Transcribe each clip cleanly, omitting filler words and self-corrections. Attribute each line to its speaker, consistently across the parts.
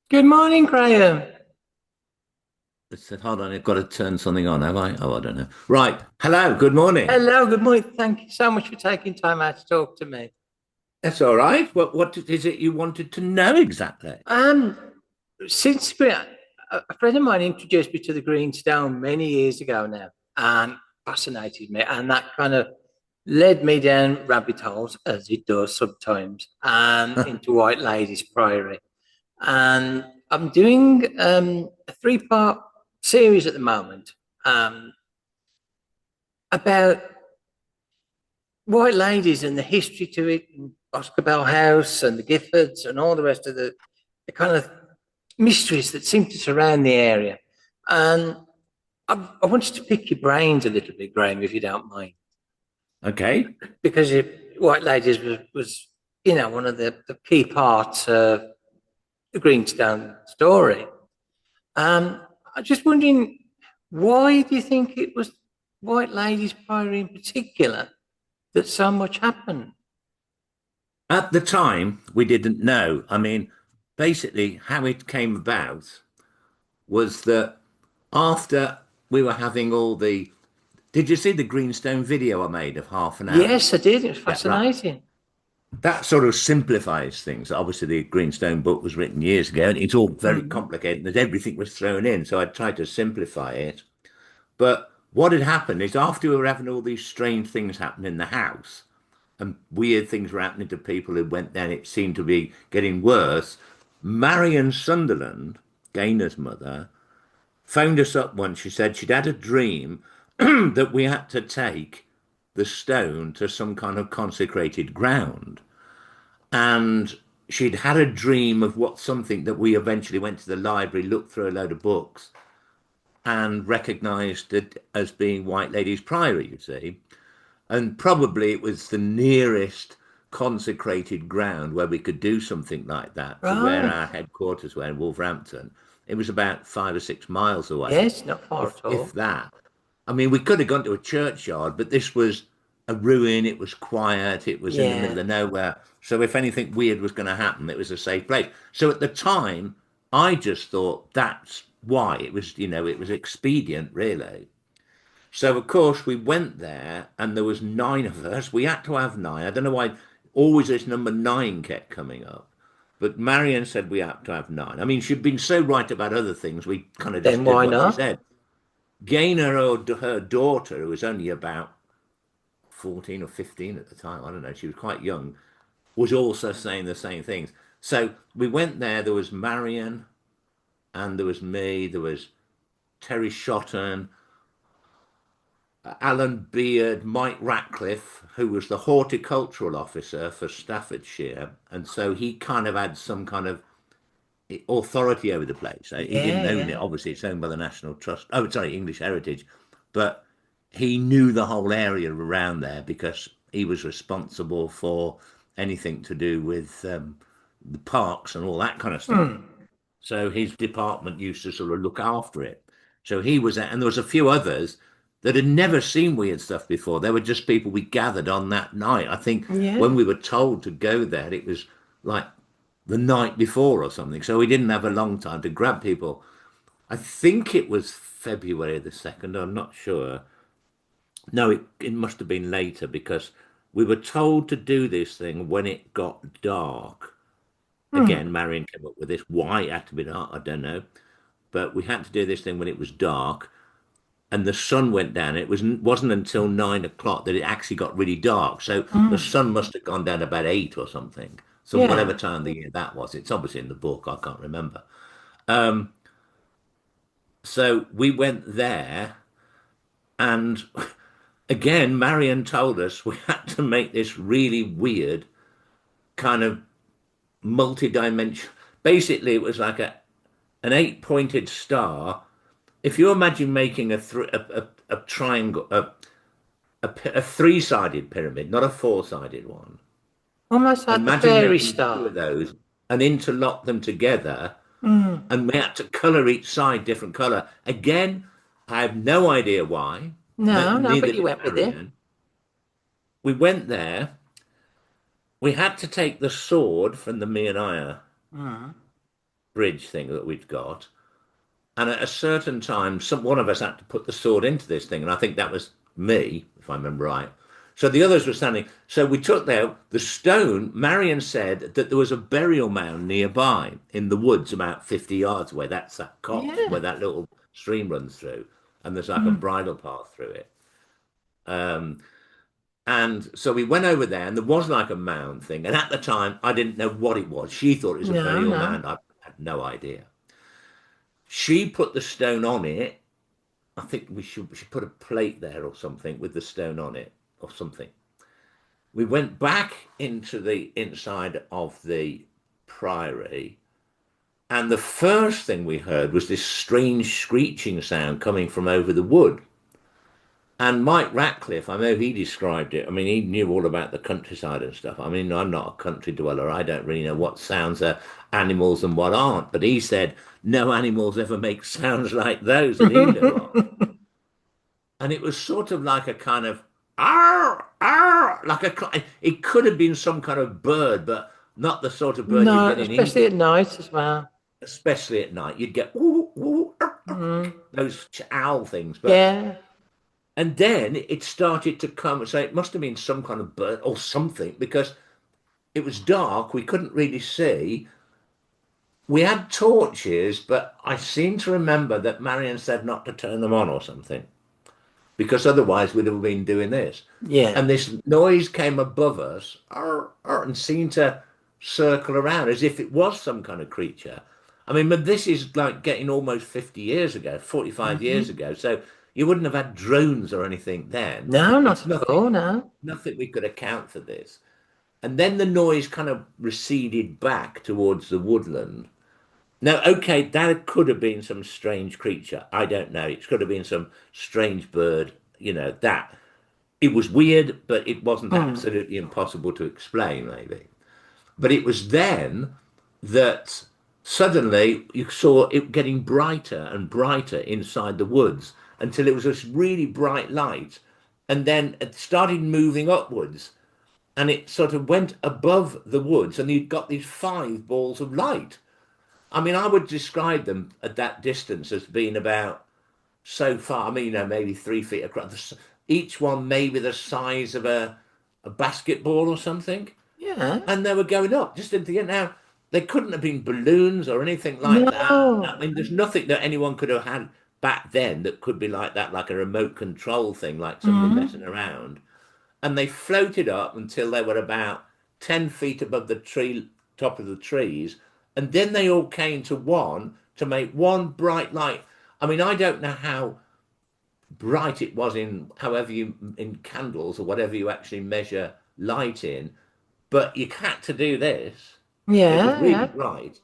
Speaker 1: Good morning, Graham.
Speaker 2: I said, hold on, I've got to turn something on, have I? Oh, I don't know. Right. Hello, good morning.
Speaker 1: Hello, good morning. Thank you so much for taking time out to talk to me.
Speaker 2: That's all right. What is it you wanted to know exactly?
Speaker 1: Um, since a friend of mine introduced me to the Greenstone many years ago now, and fascinated me, and that kind of led me down rabbit holes, as it does sometimes, and into White Ladies Priory. And I'm doing a three-part series at the moment um, about White Ladies and the history to it, and Boscobel House and the Giffords and all the rest of the kind of mysteries that seem to surround the area. And I wanted to pick your brains a little bit, Graham, if you don't mind,
Speaker 2: Okay.
Speaker 1: because White Ladies was one of the key parts of the Greenstone story. I'm just wondering, why do you think it was White Ladies Priory in particular that so much happened?
Speaker 2: At the time, we didn't know. I mean, basically, how it came about was that after we were having all the. Did you see the Greenstone video I made of half an hour?
Speaker 1: Yes, I did. It was
Speaker 2: Yeah, right.
Speaker 1: fascinating.
Speaker 2: That sort of simplifies things. Obviously, the Greenstone book was written years ago, and it's all very
Speaker 1: Mm.
Speaker 2: complicated, and everything was thrown in. So I tried to simplify it. But what had happened is after we were having all these strange things happen in the house and weird things were happening to people who went there, and it seemed to be getting worse. Marion Sunderland, Gaynor's mother, phoned us up once. She said she'd had a dream that we had to take the stone to some kind of consecrated ground. And she'd had a dream of what something that we eventually went to the library, looked through a load of books, and recognized it as being White Ladies Priory, you see. And probably it was the nearest consecrated ground where we could do something like that to where
Speaker 1: Right.
Speaker 2: our headquarters were in Wolverhampton. It was about 5 or 6 miles away,
Speaker 1: Yes, not far
Speaker 2: if
Speaker 1: at all.
Speaker 2: if that. I mean, we could have gone to a churchyard, but this was a ruin. It was quiet. It was in the middle
Speaker 1: Yeah.
Speaker 2: of nowhere. So if anything weird was going to happen, it was a safe place. So at the time, I just thought that's why it was. It was expedient, really. So of course we went there, and there was nine of us. We had to have nine. I don't know why always this number nine kept coming up, but Marion said we had to have nine. I mean, she'd been so right about other things, we kind of
Speaker 1: Then
Speaker 2: just did
Speaker 1: why
Speaker 2: what she
Speaker 1: not?
Speaker 2: said. Gaynor, her daughter, who was only about 14 or 15 at the time, I don't know, she was quite young, was also saying the same things. So we went there. There was Marion, and there was me. There was Terry Shotton, Alan Beard, Mike Ratcliffe, who was the horticultural officer for Staffordshire, and so he kind of had some kind of authority over the place. He
Speaker 1: Yeah,
Speaker 2: didn't own it.
Speaker 1: yeah.
Speaker 2: Obviously, it's owned by the National Trust. Oh, sorry, English Heritage, but he knew the whole area around there because he was responsible for anything to do with the parks and all that kind of stuff.
Speaker 1: Hmm.
Speaker 2: So his department used to sort of look after it. So he was, and there was a few others that had never seen weird stuff before. They were just people we gathered on that night. I think when
Speaker 1: Yeah.
Speaker 2: we were told to go there, it was like the night before or something. So we didn't have a long time to grab people. I think it was February the 2nd. I'm not sure. No, it must have been later because we were told to do this thing when it got dark. Again,
Speaker 1: Hmm.
Speaker 2: Marion came up with this. Why it had to be dark, I don't know. But we had to do this thing when it was dark and the sun went down. It wasn't until 9 o'clock that it actually got really dark. So the
Speaker 1: Hmm.
Speaker 2: sun must have gone down about eight or something. So whatever
Speaker 1: Yeah.
Speaker 2: time of the year that was, it's obviously in the book. I can't remember. Um, so we went there, and again, Marion told us we had to make this really weird kind of multi-dimension. Basically, it was like an eight-pointed star. If you imagine making a triangle, a three-sided pyramid, not a four-sided one.
Speaker 1: Almost like the
Speaker 2: Imagine
Speaker 1: fairy
Speaker 2: making two
Speaker 1: star.
Speaker 2: of those and interlock them together,
Speaker 1: Hmm.
Speaker 2: and we had to color each side different color. Again, I have no idea why.
Speaker 1: No, no,
Speaker 2: Neither
Speaker 1: but you
Speaker 2: did
Speaker 1: went with it.
Speaker 2: Marianne. We went there. We had to take the sword from the Mionaya
Speaker 1: Hmm.
Speaker 2: bridge thing that we'd got. And at a certain time, one of us had to put the sword into this thing, and I think that was me, if I remember right. So the others were standing. So we took the stone. Marion said that there was a burial mound nearby in the woods, about 50 yards away. That's that copse
Speaker 1: Yeah.
Speaker 2: where that little stream runs through, and there's like a
Speaker 1: Mm.
Speaker 2: bridle path through it. Um, and so we went over there, and there was like a mound thing. And at the time, I didn't know what it was. She thought it was a
Speaker 1: No,
Speaker 2: burial
Speaker 1: no.
Speaker 2: mound. I had no idea. She put the stone on it. I think we should put a plate there or something with the stone on it or something. We went back into the inside of the priory, and the first thing we heard was this strange screeching sound coming from over the wood. And Mike Ratcliffe, I know he described it. I mean, he knew all about the countryside and stuff. I mean, I'm not a country dweller. I don't really know what sounds are animals and what aren't. But he said no animals ever make sounds like those that he knew of. And it was sort of like a kind of "arr, arr," like it could have been some kind of bird, but not the sort of bird you
Speaker 1: No,
Speaker 2: get in
Speaker 1: especially at
Speaker 2: England,
Speaker 1: night as well.
Speaker 2: especially at night. You'd get ooh, ooh,
Speaker 1: Mm.
Speaker 2: those owl things, but
Speaker 1: Yeah.
Speaker 2: and then it started to come. So it must have been some kind of bird or something because it was dark. We couldn't really see. We had torches, but I seem to remember that Marion said not to turn them on or something because otherwise we'd have been doing this.
Speaker 1: Yeah.
Speaker 2: And this noise came above us and seemed to circle around as if it was some kind of creature. I mean, but this is like getting almost 50 years ago, 45 years
Speaker 1: Hmm.
Speaker 2: ago. So you wouldn't have had drones or anything then.
Speaker 1: No,
Speaker 2: It's
Speaker 1: not at
Speaker 2: nothing,
Speaker 1: all. No.
Speaker 2: nothing we could account for this. And then the noise kind of receded back towards the woodland. Now, okay, that could have been some strange creature. I don't know. It could have been some strange bird, that it was weird, but it wasn't
Speaker 1: Mm.
Speaker 2: absolutely impossible to explain, maybe. But it was then that suddenly you saw it getting brighter and brighter inside the woods until it was this really bright light. And then it started moving upwards and it sort of went above the woods and you'd got these five balls of light. I mean, I would describe them at that distance as being about so far. I mean, maybe 3 feet across. Each one maybe the size of a basketball or something.
Speaker 1: Yeah.
Speaker 2: And they were going up just into the end. Now, they couldn't have been balloons or anything like that. I
Speaker 1: No.
Speaker 2: mean, there's nothing that anyone could have had back then that could be like that, like a remote control thing, like somebody
Speaker 1: Mm.
Speaker 2: messing around. And they floated up until they were about 10 feet above the tree, top of the trees. And then they all came to one to make one bright light. I mean, I don't know how bright it was in candles or whatever you actually measure light in, but you had to do this. It was
Speaker 1: Yeah.
Speaker 2: really
Speaker 1: Yeah.
Speaker 2: bright,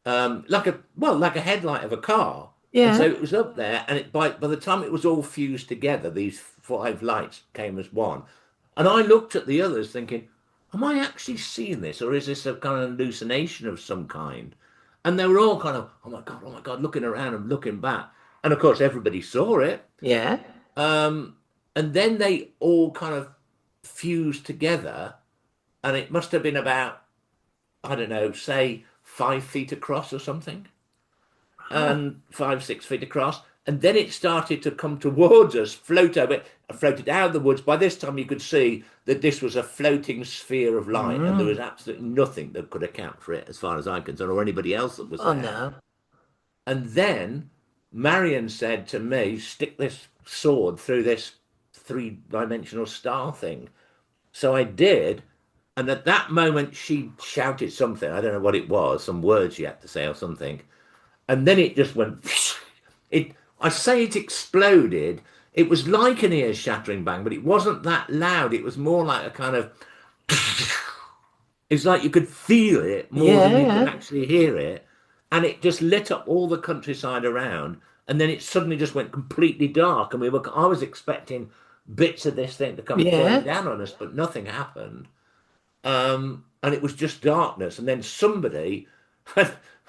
Speaker 2: like a headlight of a car. And so
Speaker 1: Yeah.
Speaker 2: it was up there, and by the time it was all fused together, these five lights came as one. And I looked at the others, thinking, "Am I actually seeing this, or is this a kind of hallucination of some kind?" And they were all kind of, oh my God," looking around and looking back. And of course, everybody saw it.
Speaker 1: Yeah.
Speaker 2: Um, and then they all kind of fused together, and it must have been about, I don't know, say 5 feet across or something,
Speaker 1: Right.
Speaker 2: and 5, 6 feet across. And then it started to come towards us, float over, floated out of the woods. By this time, you could see that this was a floating sphere of light, and there was
Speaker 1: Mm.
Speaker 2: absolutely nothing that could account for it, as far as I'm concerned, or anybody else that was
Speaker 1: Oh
Speaker 2: there.
Speaker 1: no.
Speaker 2: And then Marion said to me, "Stick this sword through this three-dimensional star thing." So I did. And at that moment, she shouted something. I don't know what it was, some words she had to say or something. And then it just went, I say it exploded. It was like an ear shattering bang, but it wasn't that loud. It was more like a kind of, it's like you could feel it more than
Speaker 1: Yeah.
Speaker 2: you could
Speaker 1: Yeah.
Speaker 2: actually hear it. And it just lit up all the countryside around. And then it suddenly just went completely dark. And I was expecting bits of this thing to come falling
Speaker 1: Yeah.
Speaker 2: down on us, but nothing happened. And it was just darkness. And then somebody,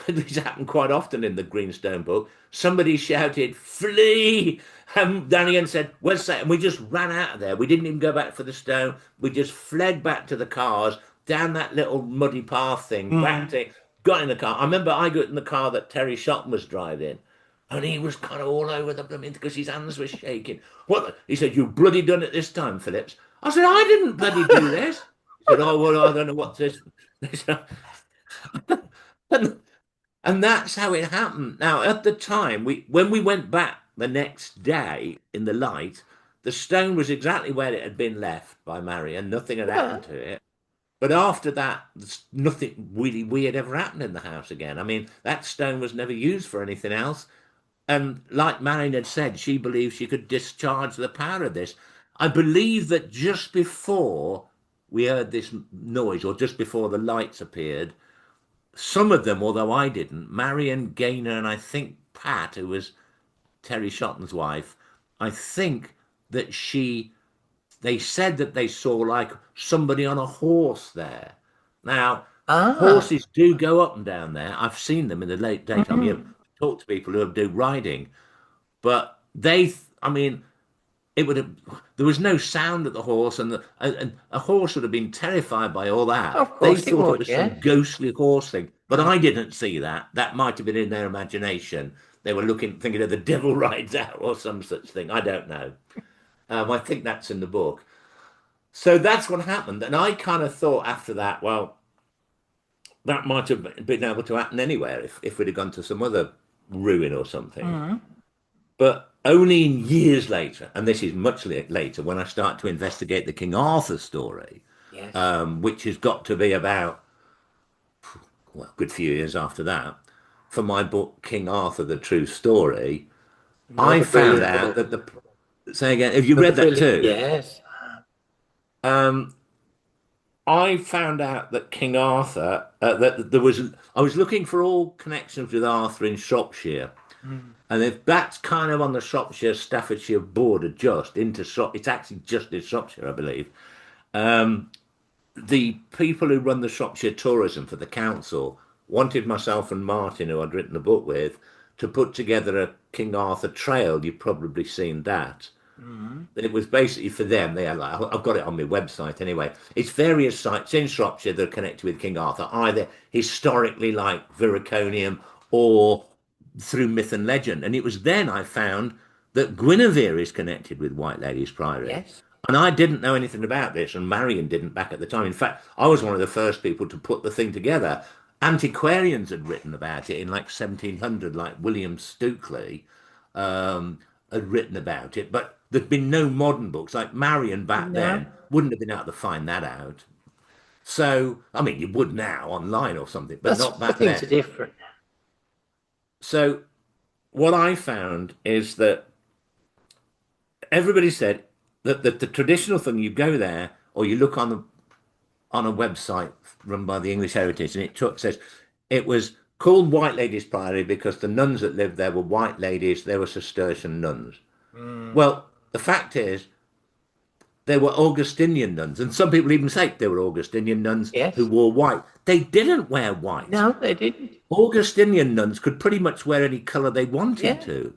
Speaker 2: this happened quite often in the Greenstone book, somebody shouted, "Flee!" And Daniel said, "Where's that?" And we just ran out of there. We didn't even go back for the stone. We just fled back to the cars, down that little muddy path thing,
Speaker 1: Mm.
Speaker 2: got in the car. I remember I got in the car that Terry Shotton was driving, and he was kind of all over the blooming because his hands were shaking. What? He said, "You bloody done it this time, Phillips." I said, "I didn't bloody do this." He said, "Oh, well, I don't know what this." and, and that's how it happened. Now, at the time, when we went back the next day in the light, the stone was exactly where it had been left by Marion. Nothing had
Speaker 1: Yeah.
Speaker 2: happened to it. But after that, nothing really weird ever happened in the house again. I mean, that stone was never used for anything else. And like Marion had said, she believed she could discharge the power of this. I believe that just before we heard this noise, or just before the lights appeared, some of them, although I didn't, Marion Gaynor and I think Pat, who was Terry Shotton's wife, I think that they said that they saw like somebody on a horse there. Now,
Speaker 1: Ah.
Speaker 2: horses do go up and down there. I've seen them in the late daytime. You
Speaker 1: Mm.
Speaker 2: talk to people who do riding, but I mean, it would have, there was no sound at the horse, and a horse would have been terrified by all that.
Speaker 1: Of
Speaker 2: They
Speaker 1: course it
Speaker 2: thought it
Speaker 1: would,
Speaker 2: was some
Speaker 1: yes.
Speaker 2: ghostly horse thing, but
Speaker 1: Mm.
Speaker 2: I didn't see that. That might have been in their imagination. They were thinking of the devil rides out or some such thing. I don't know. I think that's in the book. So that's what happened. And I kind of thought after that, well, that might have been able to happen anywhere if we'd have gone to some other ruin or something.
Speaker 1: Mm.
Speaker 2: But only in years later, and this is much later, when I start to investigate the King Arthur story,
Speaker 1: Yes.
Speaker 2: which has got to be about, well, a good few years after that, for my book, King Arthur, The True Story, I
Speaker 1: Another
Speaker 2: found
Speaker 1: brilliant
Speaker 2: out
Speaker 1: book.
Speaker 2: that say again, have you
Speaker 1: Another
Speaker 2: read that
Speaker 1: brilliant,
Speaker 2: too?
Speaker 1: yes.
Speaker 2: Um, I found out that King Arthur, that I was looking for all connections with Arthur in Shropshire.
Speaker 1: Mm.
Speaker 2: And if that's kind of on the Shropshire Staffordshire border, just into it's actually just in Shropshire, I believe. Um, the people who run the Shropshire tourism for the council wanted myself and Martin, who I'd written the book with, to put together a King Arthur trail. You've probably seen that.
Speaker 1: Mm.
Speaker 2: It was basically for them. They had like, I've got it on my website anyway. It's various sites in Shropshire that are connected with King Arthur, either historically like Viriconium or through myth and legend. And it was then I found that Guinevere is connected with White Ladies Priory.
Speaker 1: Yes.
Speaker 2: And I didn't know anything about this, and Marion didn't back at the time. In fact, I was one of the first people to put the thing together. Antiquarians had written about it in like 1700, like William Stukeley had written about it, but there'd been no modern books. Like Marion back
Speaker 1: No,
Speaker 2: then wouldn't have been able to find that out. So, I mean, you would now online or something, but
Speaker 1: that's
Speaker 2: not
Speaker 1: the
Speaker 2: back
Speaker 1: things
Speaker 2: then.
Speaker 1: are different.
Speaker 2: So, what I found is that everybody said that the traditional thing, you go there or you look on a website run by the English Heritage, and says it was called White Ladies Priory because the nuns that lived there were white ladies. They were Cistercian nuns.
Speaker 1: Mm.
Speaker 2: Well, the fact is, they were Augustinian nuns, and some people even say they were Augustinian nuns who
Speaker 1: Yes.
Speaker 2: wore white. They didn't wear white.
Speaker 1: No, they didn't.
Speaker 2: Augustinian nuns could pretty much wear any color they wanted
Speaker 1: Yeah.
Speaker 2: to.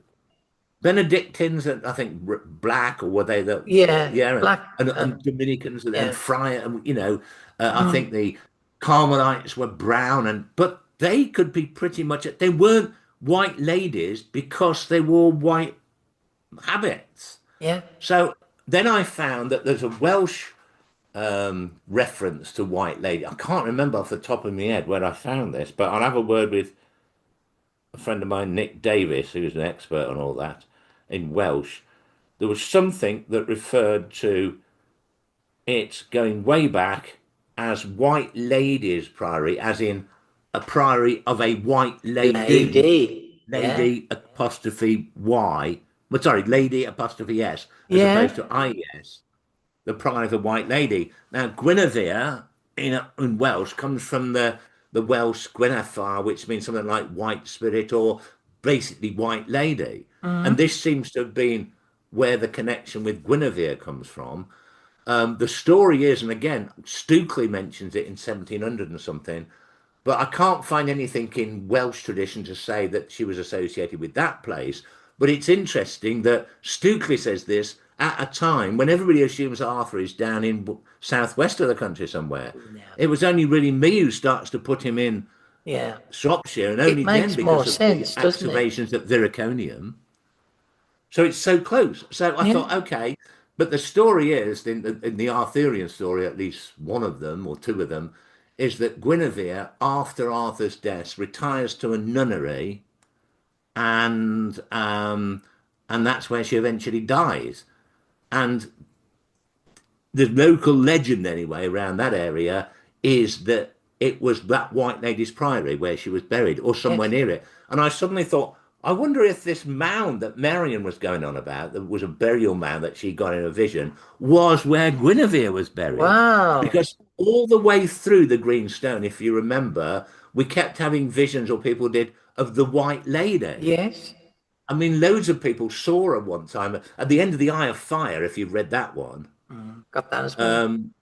Speaker 2: Benedictines, I think, black, or were they the,
Speaker 1: Yeah.
Speaker 2: yeah,
Speaker 1: Black.
Speaker 2: and Dominicans and
Speaker 1: Yeah.
Speaker 2: Friar, and I think
Speaker 1: Mm.
Speaker 2: the Carmelites were brown, but they could be pretty much, they weren't white ladies because they wore white habits.
Speaker 1: Yeah.
Speaker 2: So then I found that there's a Welsh reference to White Lady. I can't remember off the top of my head where I found this, but I'll have a word with a friend of mine, Nick Davis, who's an expert on all that in Welsh. There was something that referred to it going way back as White Ladies Priory, as in a priory of a white lady,
Speaker 1: Lady. Yeah.
Speaker 2: lady apostrophe Y, but sorry, lady apostrophe S, as opposed
Speaker 1: Yeah.
Speaker 2: to IS, the pride of a white lady. Now, Guinevere in Welsh comes from the Welsh Gwenethar, which means something like white spirit or basically white lady. And
Speaker 1: Mm.
Speaker 2: this seems to have been where the connection with Guinevere comes from. The story is, and again, Stukeley mentions it in 1700 and something, but I can't find anything in Welsh tradition to say that she was associated with that place. But it's interesting that Stukeley says this at a time when everybody assumes Arthur is down in southwest of the country somewhere.
Speaker 1: No.
Speaker 2: It was only really me who starts to put him in
Speaker 1: Yeah.
Speaker 2: Shropshire, and
Speaker 1: It
Speaker 2: only then
Speaker 1: makes more
Speaker 2: because of the
Speaker 1: sense, doesn't it?
Speaker 2: excavations at Viriconium. So it's so close. So I
Speaker 1: Yeah.
Speaker 2: thought, okay, but the story is in the Arthurian story, at least one of them or two of them, is that Guinevere, after Arthur's death, retires to a nunnery, and and that's where she eventually dies. And the local legend, anyway, around that area is that it was that White Ladies Priory where she was buried, or somewhere
Speaker 1: Yes.
Speaker 2: near it. And I suddenly thought, I wonder if this mound that Marion was going on about, that was a burial mound that she got in a vision, was where Guinevere was buried.
Speaker 1: Wow.
Speaker 2: Because all the way through the Green Stone, if you remember, we kept having visions, or people did, of the White Lady.
Speaker 1: Yes.
Speaker 2: I mean, loads of people saw her one time at the end of the Eye of Fire, if you've read that one.
Speaker 1: Got that as well.
Speaker 2: Um,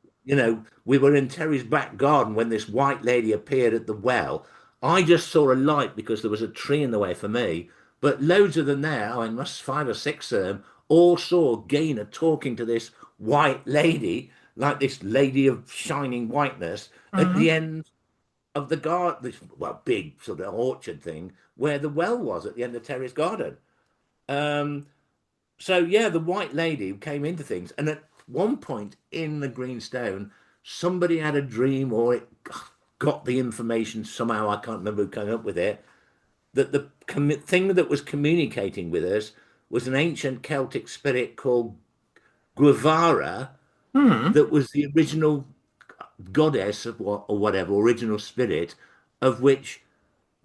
Speaker 2: we were in Terry's back garden when this white lady appeared at the well. I just saw a light because there was a tree in the way for me, but loads of them there, I must 5 or 6 of them, all saw Gaynor talking to this white lady, like this lady of shining whiteness, at
Speaker 1: Hmm.
Speaker 2: the end of the garden, this big sort of orchard thing, where the well was at the end of Terry's garden. Um, so yeah, the white lady came into things, and at one point in the Green Stone, somebody had a dream, or it got the information somehow. I can't remember who came up with it. That the thing that was communicating with us was an ancient Celtic spirit called Guevara,
Speaker 1: Hmm.
Speaker 2: that was the original goddess of what, or whatever, original spirit, of which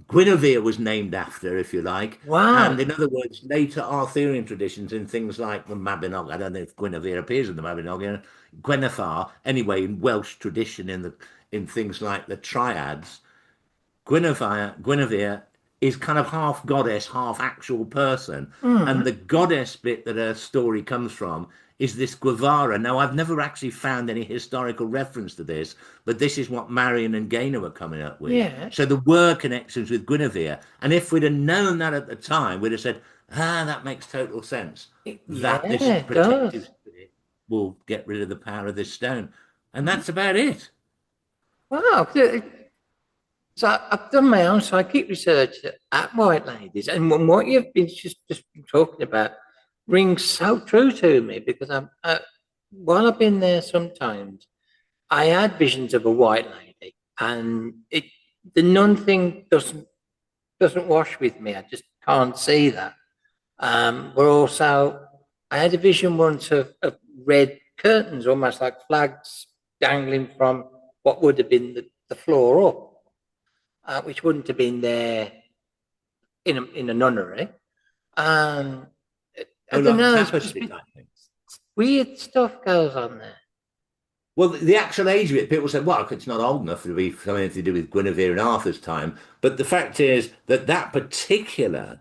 Speaker 2: Guinevere was named after, if you like. And
Speaker 1: Wow.
Speaker 2: in other words, later Arthurian traditions in things like the Mabinogi, I don't know if Guinevere appears in the Mabinogi, Gwenethar, anyway, in Welsh tradition, in things like the triads, Guinevere is kind of half goddess, half actual person. And
Speaker 1: Hmm.
Speaker 2: the goddess bit that her story comes from is this Guevara. Now, I've never actually found any historical reference to this, but this is what Marion and Gaynor were coming up with.
Speaker 1: Yes.
Speaker 2: So there were connections with Guinevere. And if we'd have known that at the time, we'd have said, that makes total sense. That
Speaker 1: Yeah,
Speaker 2: this
Speaker 1: it
Speaker 2: protective
Speaker 1: does.
Speaker 2: spirit will get rid of the power of this stone. And that's about it.
Speaker 1: Wow. So I've done my own psychic research at White Ladies, and what you've been just been talking about rings so true to me because while I've been there sometimes, I had visions of a white lady, and the nun thing doesn't wash with me. I just can't see that. But also, I had a vision once of red curtains, almost like flags dangling from what would have been the floor up, which wouldn't have been there in a nunnery. Um, I
Speaker 2: Oh,
Speaker 1: don't
Speaker 2: like
Speaker 1: know. It's just
Speaker 2: tapestry type thing.
Speaker 1: weird stuff goes on there.
Speaker 2: Well, the actual age of it, people say, well, it's not old enough to be something to do with Guinevere and Arthur's time. But the fact is that that particular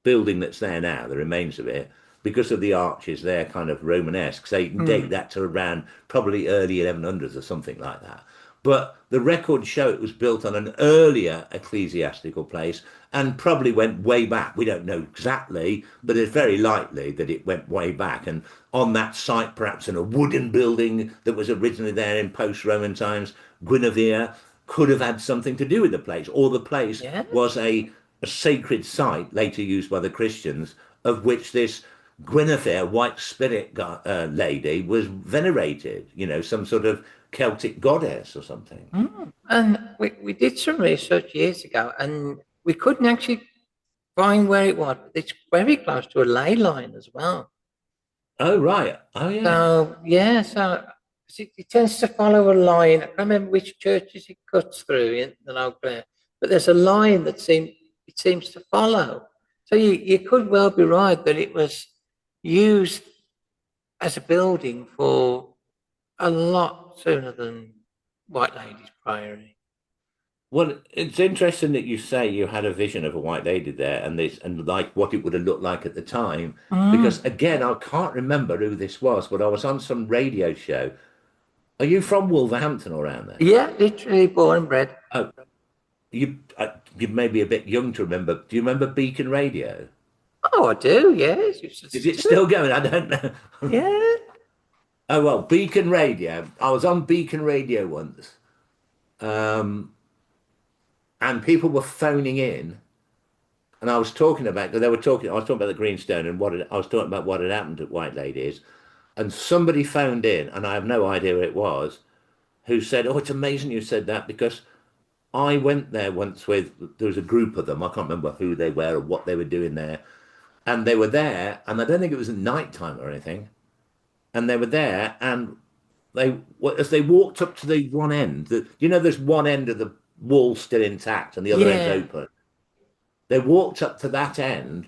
Speaker 2: building that's there now, the remains of it, because of the arches, they're kind of Romanesque. So you can date
Speaker 1: Mm.
Speaker 2: that to around probably early 1100s or something like that. But the records show it was built on an earlier ecclesiastical place and probably went way back. We don't know exactly, but it's very likely that it went way back. And on that site, perhaps in a wooden building that was originally there in post-Roman times, Guinevere could have had something to do with the place, or the place
Speaker 1: Yeah.
Speaker 2: was a sacred site later used by the Christians, of which this Guinevere, white spirit lady, was venerated, some sort of Celtic goddess or something.
Speaker 1: Mm. And we did some research years ago, and we couldn't actually find where it was. It's very close to a ley line as well.
Speaker 2: Oh, right. Oh, yeah.
Speaker 1: So yeah, so 'cause it tends to follow a line. I can't remember which churches it cuts through in the local area, but there's a line that seems to follow. So you could well be right that it was used as a building for a lot sooner than White Ladies Priory.
Speaker 2: Well, it's interesting that you say you had a vision of a white lady there and like what it would have looked like at the time. Because
Speaker 1: Mm.
Speaker 2: again, I can't remember who this was, but I was on some radio show. Are you from Wolverhampton or around there?
Speaker 1: Yeah, literally born and bred.
Speaker 2: Oh, you may be a bit young to remember. Do you remember Beacon Radio?
Speaker 1: Oh, I do. Yes, it's
Speaker 2: Is it
Speaker 1: just,
Speaker 2: still going? I don't know.
Speaker 1: yeah.
Speaker 2: Oh well, Beacon Radio. I was on Beacon Radio once, um, and people were phoning in, and I was talking about, they were talking, I was talking about the Greenstone and I was talking about what had happened at White Ladies, and somebody phoned in, and I have no idea who it was, who said, "Oh, it's amazing you said that because I went there once with, there was a group of them, I can't remember who they were or what they were doing there, and they were there, and I don't think it was at night time or anything, and they were there, and as they walked up to the one end, there's one end of the wall still intact and the other end's
Speaker 1: Yeah.
Speaker 2: open. They walked up to that end,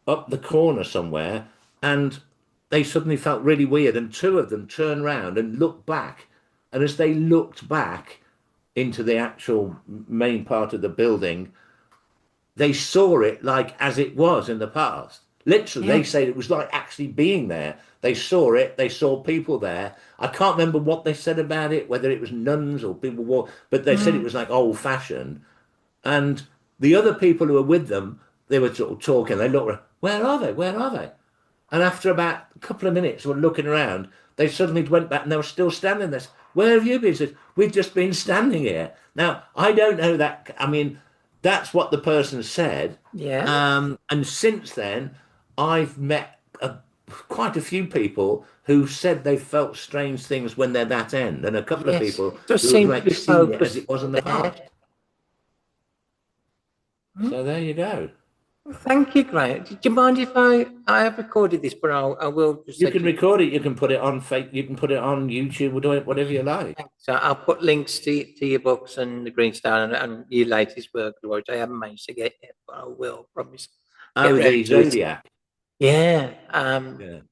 Speaker 2: up the corner somewhere, and they suddenly felt really weird. And two of them turned round and looked back. And as they looked back into the actual main part of the building, they saw it like as it was in the past. Literally, they
Speaker 1: Yeah.
Speaker 2: say it was like actually being there. They saw it, they saw people there. I can't remember what they said about it, whether it was nuns or people, but they said it
Speaker 1: Mm.
Speaker 2: was like old fashioned. And the other people who were with them, they were sort of talking. They looked around, where are they? Where are they? And after about a couple of minutes, we're looking around. They suddenly went back and they were still standing there. Where have you been? He said, we've just been standing here. Now, I don't know that. I mean, that's what the person said.
Speaker 1: Yeah.
Speaker 2: And since then, I've met quite a few people who said they felt strange things when they're that end, and a couple of
Speaker 1: Yes.
Speaker 2: people
Speaker 1: It does
Speaker 2: who have
Speaker 1: seem to
Speaker 2: like
Speaker 1: be
Speaker 2: seen it as
Speaker 1: focused
Speaker 2: it was in the
Speaker 1: there.
Speaker 2: past.
Speaker 1: Mm.
Speaker 2: So there you go.
Speaker 1: Well, thank you, Graham. Do you mind if I have recorded this, but I will just
Speaker 2: You
Speaker 1: send
Speaker 2: can
Speaker 1: you.
Speaker 2: record it. You can put it on fake. You can put it on YouTube or do it whatever you like.
Speaker 1: So I'll put links to your books and the Greenstone and your latest work, which I haven't managed to get yet, but I will promise. Get
Speaker 2: Oh,
Speaker 1: round
Speaker 2: the
Speaker 1: to it.
Speaker 2: Zodiac.
Speaker 1: Yeah.
Speaker 2: Yeah, it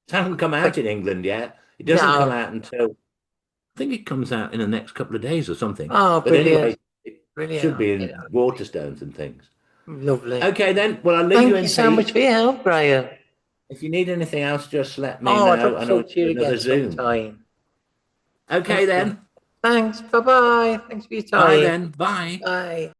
Speaker 2: hasn't come out
Speaker 1: But
Speaker 2: in England yet. It doesn't come
Speaker 1: no.
Speaker 2: out until I think it comes out in the next couple of days or something.
Speaker 1: Oh,
Speaker 2: But
Speaker 1: brilliant.
Speaker 2: anyway, it
Speaker 1: Brilliant.
Speaker 2: should be
Speaker 1: You
Speaker 2: in
Speaker 1: know,
Speaker 2: Waterstones and things.
Speaker 1: lovely.
Speaker 2: Okay, then. Well, I'll leave you
Speaker 1: Thank you
Speaker 2: in
Speaker 1: so much
Speaker 2: peace.
Speaker 1: for your help, Graham.
Speaker 2: If you need anything else, just let me
Speaker 1: Oh, I'd love
Speaker 2: know,
Speaker 1: to
Speaker 2: and I'll
Speaker 1: talk to you
Speaker 2: do another
Speaker 1: again
Speaker 2: Zoom.
Speaker 1: sometime.
Speaker 2: Okay,
Speaker 1: Thank you.
Speaker 2: then.
Speaker 1: Thanks. Bye bye. Thanks for your
Speaker 2: Bye,
Speaker 1: time.
Speaker 2: then. Bye.
Speaker 1: Bye.